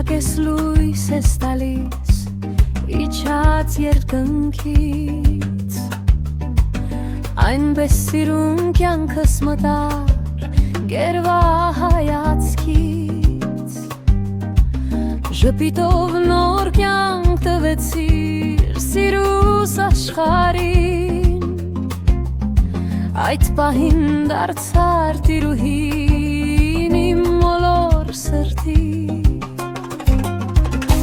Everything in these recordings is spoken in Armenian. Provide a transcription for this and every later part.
Ես լույս ես տալիս իջած երկնքից Այնպես սիրուն կյանքս մտար գերվա հայացքից Ժպիտով նոր կյանք տվեցիր սիրուս աշխարհին Այդ պահին դարձար տիրուհին իմ մոլոր սրտի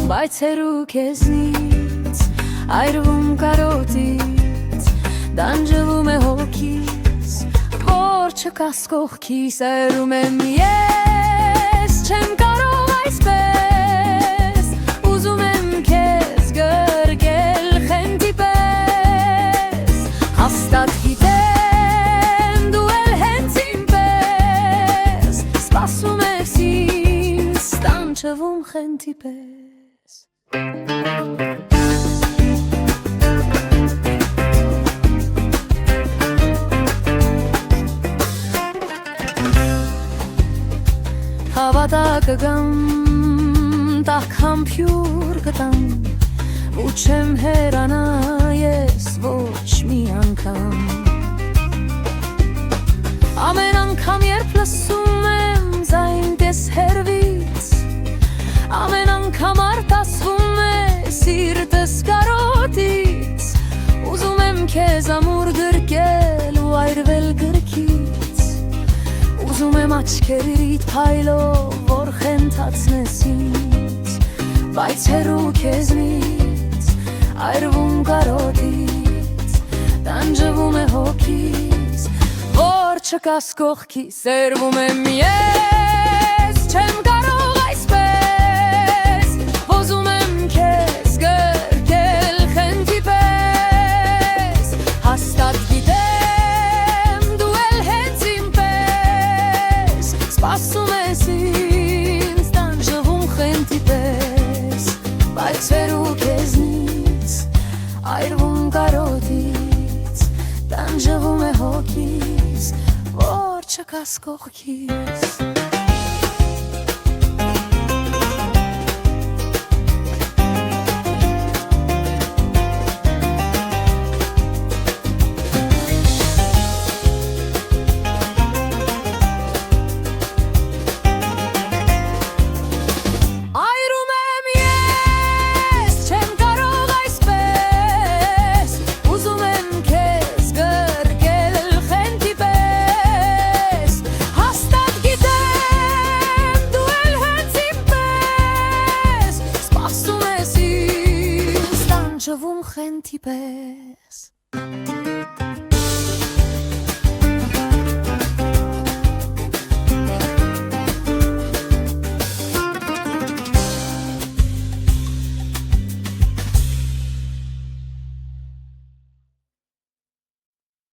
Բայց հեռու քեզնից, այրվում կարոտից, դանջվում է հոգիս, որ չկաս կողքիս, այրում եմ ես, չեմ կարող այսպես, ուզում եմ քեզ գրկել խենթի պես, հաստատ գիտեմ դու էլ հենց ինպես, սպասում ես ինձ, տանջվում խենթի պես Հավատակը գամ, տակ համբյուր գտամ ու չեմ հեռանա ես ոչ մի անգամ Ամեն անգամ երբ լսում եմ ձայն տես հեռվից Ամեն անգամ արտասվում է սիրտս կարոտից Ուզում եմ քեզ ամուր գրկել ու այրվել գրքից Ուզում եմ աչքերիդ փայլով որ խենթացնես ինձ Բայց հեռու քեզնից այրվում կարոտից Տանջվում է հոգիս որ չկաս կողքիս Սերվում եմ ես չեմ կարող այսպես Հոզում եմ քեզ գրկել խենթի պես Հաստատ գիտեմ դու էլ հենց իմ պես Սպասում ես ինձ տանջվում խենթի պես Բայց հեռու քեզնից այրվում կարոտից Տանջվում է հոգիս որ չկաս կողքիս Տանջվում խենթի պես